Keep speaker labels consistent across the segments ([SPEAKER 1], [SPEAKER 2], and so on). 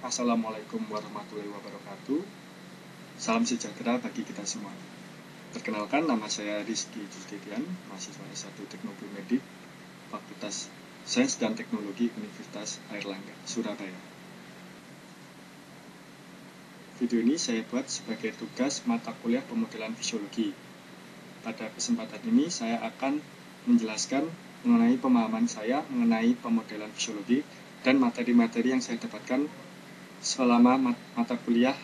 [SPEAKER 1] Assalamualaikum warahmatullahi wabarakatuh. Salam sejahtera bagi kita semua. Perkenalkan, nama saya Rizky Julkidian, mahasiswa S1 Teknik Biomedik, Fakultas Sains dan Teknologi Universitas Airlangga, Surabaya. Video ini saya buat sebagai tugas mata kuliah pemodelan fisiologi. Pada kesempatan ini saya akan menjelaskan mengenai pemahaman saya mengenai pemodelan fisiologi dan materi-materi yang saya dapatkan selama mata kuliah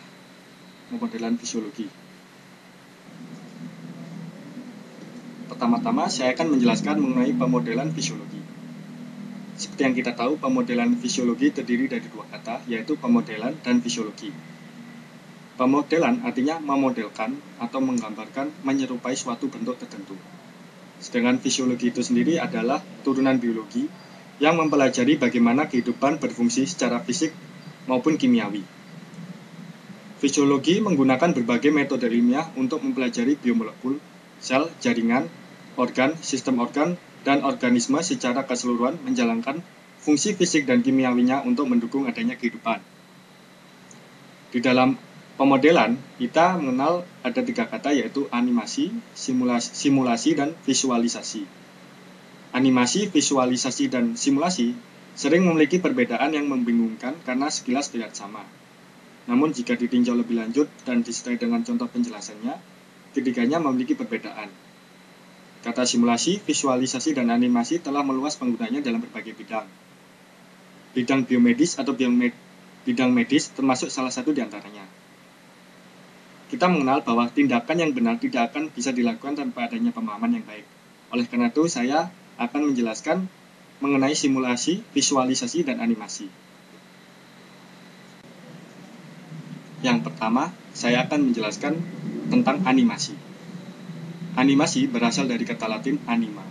[SPEAKER 1] pemodelan fisiologi. Pertama-tama saya akan menjelaskan mengenai pemodelan fisiologi. Seperti yang kita tahu, pemodelan fisiologi terdiri dari dua kata, yaitu pemodelan dan fisiologi. Pemodelan artinya memodelkan atau menggambarkan, menyerupai suatu bentuk tertentu. Sedangkan fisiologi itu sendiri adalah turunan biologi yang mempelajari bagaimana kehidupan berfungsi secara fisik maupun kimiawi. Fisiologi menggunakan berbagai metode ilmiah untuk mempelajari biomolekul, sel, jaringan, organ, sistem organ, dan organisme secara keseluruhan menjalankan fungsi fisik dan kimiawinya untuk mendukung adanya kehidupan. Di dalam pemodelan, kita mengenal ada tiga kata, yaitu animasi, simulasi, dan visualisasi. Animasi, visualisasi, dan simulasi sering memiliki perbedaan yang membingungkan karena sekilas terlihat sama. Namun jika ditinjau lebih lanjut dan disertai dengan contoh penjelasannya, ketiganya memiliki perbedaan. Kata simulasi, visualisasi, dan animasi telah meluas penggunanya dalam berbagai bidang. Bidang biomedis atau bidang medis termasuk salah satu di antaranya. Kita mengenal bahwa tindakan yang benar tidak akan bisa dilakukan tanpa adanya pemahaman yang baik. Oleh karena itu, saya akan menjelaskan mengenai simulasi, visualisasi, dan animasi. Yang pertama, saya akan menjelaskan tentang animasi. Animasi berasal dari kata Latin anima,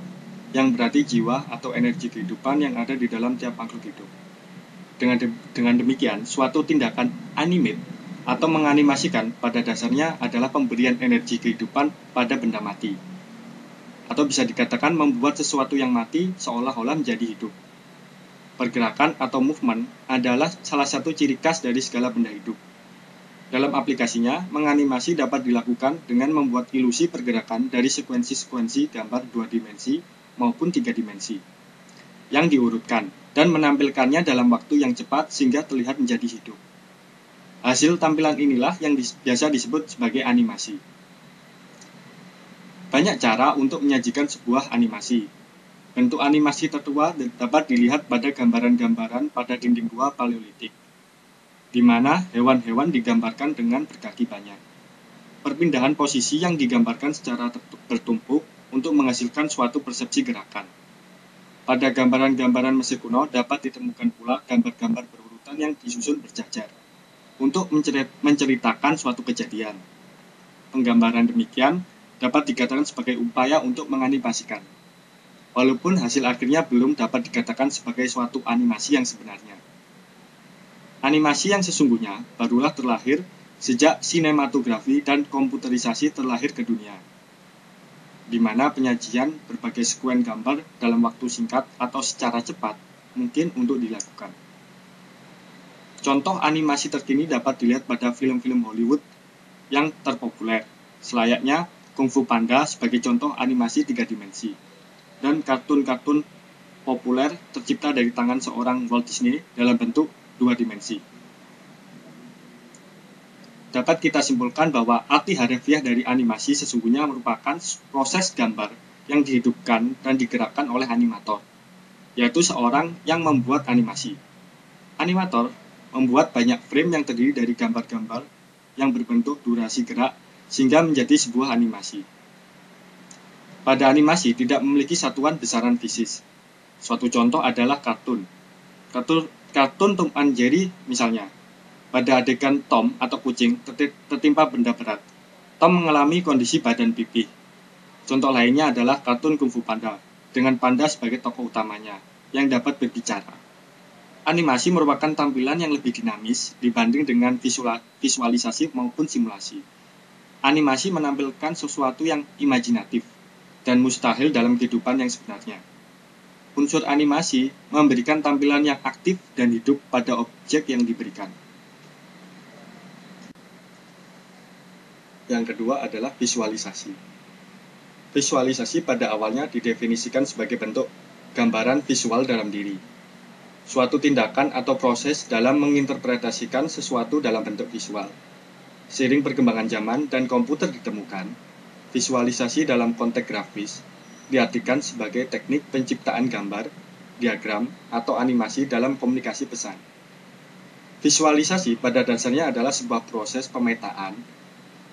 [SPEAKER 1] yang berarti jiwa atau energi kehidupan yang ada di dalam tiap makhluk hidup. Dengan demikian, suatu tindakan animate atau menganimasikan pada dasarnya adalah pemberian energi kehidupan pada benda mati. Atau bisa dikatakan membuat sesuatu yang mati seolah-olah menjadi hidup. Pergerakan atau movement adalah salah satu ciri khas dari segala benda hidup. Dalam aplikasinya, menganimasi dapat dilakukan dengan membuat ilusi pergerakan dari sekuensi-sekuensi gambar 2 dimensi maupun 3 dimensi yang diurutkan dan menampilkannya dalam waktu yang cepat sehingga terlihat menjadi hidup. Hasil tampilan inilah yang biasa disebut sebagai animasi. Banyak cara untuk menyajikan sebuah animasi. Bentuk animasi tertua dapat dilihat pada gambaran-gambaran pada dinding gua Paleolitik, di mana hewan-hewan digambarkan dengan berkaki banyak. Perpindahan posisi yang digambarkan secara bertumpuk untuk menghasilkan suatu persepsi gerakan. Pada gambaran-gambaran Mesir kuno dapat ditemukan pula gambar-gambar berurutan yang disusun berjajar untuk menceritakan suatu kejadian. Penggambaran demikian dapat dikatakan sebagai upaya untuk menganimasikan, walaupun hasil akhirnya belum dapat dikatakan sebagai suatu animasi yang sebenarnya. Animasi yang sesungguhnya barulah terlahir sejak sinematografi dan komputerisasi terlahir ke dunia, di mana penyajian berbagai sekuen gambar dalam waktu singkat atau secara cepat mungkin untuk dilakukan. Contoh animasi terkini dapat dilihat pada film-film Hollywood yang terpopuler, selayaknya Kung Fu Panda sebagai contoh animasi 3 dimensi, dan kartun-kartun populer tercipta dari tangan seorang Walt Disney dalam bentuk 2 dimensi. Dapat kita simpulkan bahwa arti harfiah dari animasi sesungguhnya merupakan proses gambar yang dihidupkan dan digerakkan oleh animator, yaitu seorang yang membuat animasi. Animator membuat banyak frame yang terdiri dari gambar-gambar yang berbentuk durasi gerak sehingga menjadi sebuah animasi. Pada animasi tidak memiliki satuan besaran fisik. Suatu contoh adalah kartun. Kartun Tom and Jerry misalnya. Pada adegan Tom atau kucing tertimpa benda berat, Tom mengalami kondisi badan pipih. Contoh lainnya adalah kartun Kung Fu Panda, dengan panda sebagai tokoh utamanya, yang dapat berbicara. Animasi merupakan tampilan yang lebih dinamis dibanding dengan visualisasi maupun simulasi. Animasi menampilkan sesuatu yang imajinatif dan mustahil dalam kehidupan yang sebenarnya. Unsur animasi memberikan tampilan yang aktif dan hidup pada objek yang diberikan. Yang kedua adalah visualisasi. Visualisasi pada awalnya didefinisikan sebagai bentuk gambaran visual dalam diri. Suatu tindakan atau proses dalam menginterpretasikan sesuatu dalam bentuk visual. Seiring perkembangan zaman dan komputer ditemukan, visualisasi dalam konteks grafis diartikan sebagai teknik penciptaan gambar, diagram, atau animasi dalam komunikasi pesan. Visualisasi pada dasarnya adalah sebuah proses pemetaan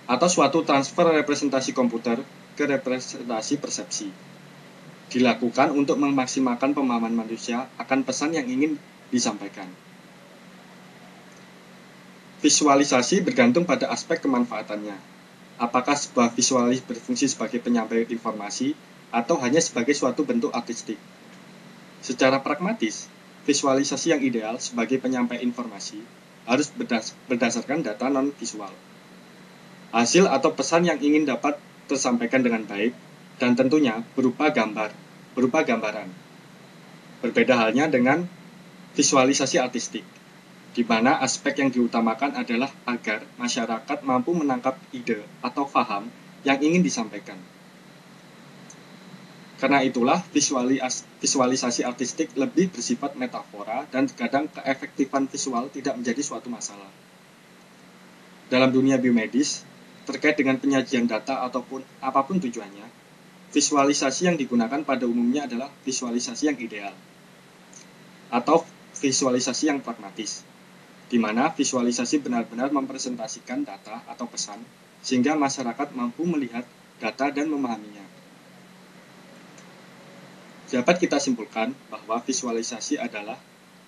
[SPEAKER 1] atau suatu transfer representasi komputer ke representasi persepsi. Dilakukan untuk memaksimalkan pemahaman manusia akan pesan yang ingin disampaikan. Visualisasi bergantung pada aspek kemanfaatannya. Apakah sebuah visualis berfungsi sebagai penyampaian informasi atau hanya sebagai suatu bentuk artistik? Secara pragmatis, visualisasi yang ideal sebagai penyampai informasi harus berdasarkan data non-visual. Hasil atau pesan yang ingin dapat tersampaikan dengan baik dan tentunya berupa gambaran. Berbeda halnya dengan visualisasi artistik, di mana aspek yang diutamakan adalah agar masyarakat mampu menangkap ide atau paham yang ingin disampaikan. Karena itulah visualisasi artistik lebih bersifat metafora dan kadang keefektifan visual tidak menjadi suatu masalah. Dalam dunia biomedis, terkait dengan penyajian data ataupun apapun tujuannya, visualisasi yang digunakan pada umumnya adalah visualisasi yang ideal atau visualisasi yang pragmatis, di mana visualisasi benar-benar mempresentasikan data atau pesan sehingga masyarakat mampu melihat data dan memahaminya. Dapat kita simpulkan bahwa visualisasi adalah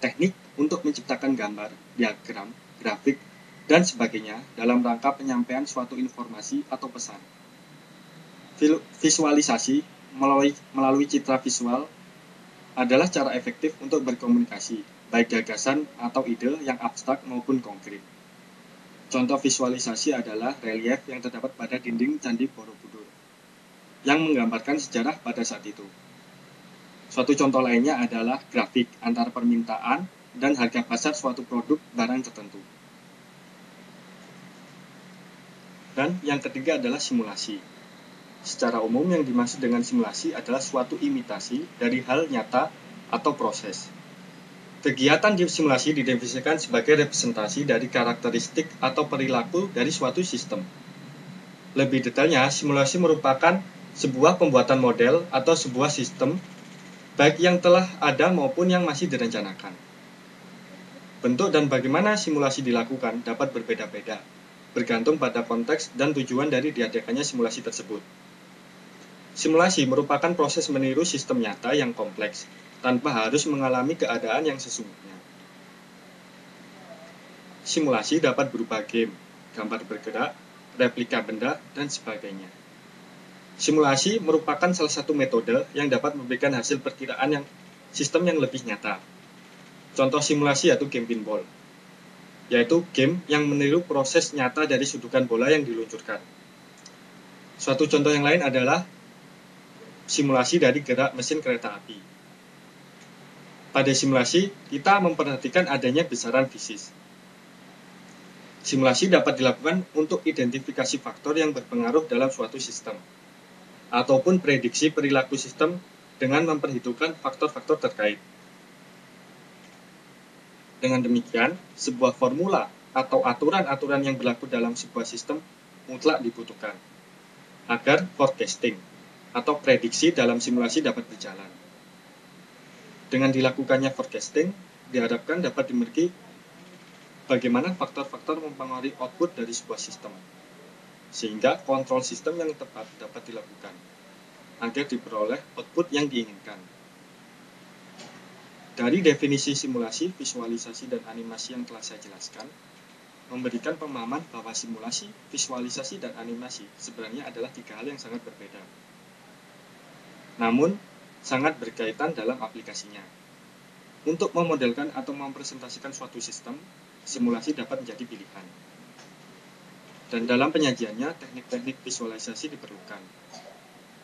[SPEAKER 1] teknik untuk menciptakan gambar, diagram, grafik, dan sebagainya dalam rangka penyampaian suatu informasi atau pesan. Visualisasi melalui citra visual adalah cara efektif untuk berkomunikasi, baik gagasan atau ide yang abstrak maupun konkret. Contoh visualisasi adalah relief yang terdapat pada dinding Candi Borobudur, yang menggambarkan sejarah pada saat itu. Suatu contoh lainnya adalah grafik antara permintaan dan harga pasar suatu produk barang tertentu. Dan yang ketiga adalah simulasi. Secara umum yang dimaksud dengan simulasi adalah suatu imitasi dari hal nyata atau proses. Kegiatan di simulasi didefinisikan sebagai representasi dari karakteristik atau perilaku dari suatu sistem. Lebih detailnya, simulasi merupakan sebuah pembuatan model atau sebuah sistem baik yang telah ada maupun yang masih direncanakan. Bentuk dan bagaimana simulasi dilakukan dapat berbeda-beda, bergantung pada konteks dan tujuan dari diadakannya simulasi tersebut. Simulasi merupakan proses meniru sistem nyata yang kompleks, tanpa harus mengalami keadaan yang sesungguhnya. Simulasi dapat berupa game, gambar bergerak, replika benda, dan sebagainya. Simulasi merupakan salah satu metode yang dapat memberikan hasil perkiraan sistem yang lebih nyata. Contoh simulasi yaitu game pinball, yaitu game yang meniru proses nyata dari sundukan bola yang diluncurkan. Suatu contoh yang lain adalah simulasi dari gerak mesin kereta api. Pada simulasi, kita memperhatikan adanya besaran fisis. Simulasi dapat dilakukan untuk identifikasi faktor yang berpengaruh dalam suatu sistem, ataupun prediksi perilaku sistem dengan memperhitungkan faktor-faktor terkait. Dengan demikian, sebuah formula atau aturan-aturan yang berlaku dalam sebuah sistem mutlak dibutuhkan agar forecasting atau prediksi dalam simulasi dapat berjalan. Dengan dilakukannya forecasting, diharapkan dapat dimiliki bagaimana faktor-faktor mempengaruhi output dari sebuah sistem, sehingga kontrol sistem yang tepat dapat dilakukan agar diperoleh output yang diinginkan. Dari definisi simulasi, visualisasi, dan animasi yang telah saya jelaskan, memberikan pemahaman bahwa simulasi, visualisasi, dan animasi sebenarnya adalah tiga hal yang sangat berbeda. Namun, sangat berkaitan dalam aplikasinya. Untuk memodelkan atau mempresentasikan suatu sistem, simulasi dapat menjadi pilihan. Dan dalam penyajiannya, teknik-teknik visualisasi diperlukan.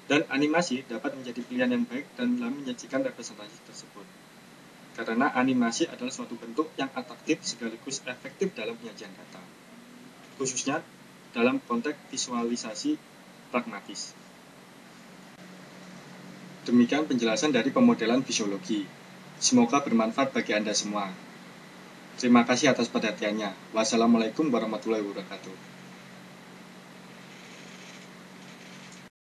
[SPEAKER 1] Dan animasi dapat menjadi pilihan yang baik dalam menyajikan representasi tersebut. Karena animasi adalah suatu bentuk yang atraktif sekaligus efektif dalam penyajian data. Khususnya dalam konteks visualisasi pragmatis. Demikian penjelasan dari pemodelan fisiologi. Semoga bermanfaat bagi Anda semua. Terima kasih atas perhatiannya. Wassalamualaikum warahmatullahi wabarakatuh.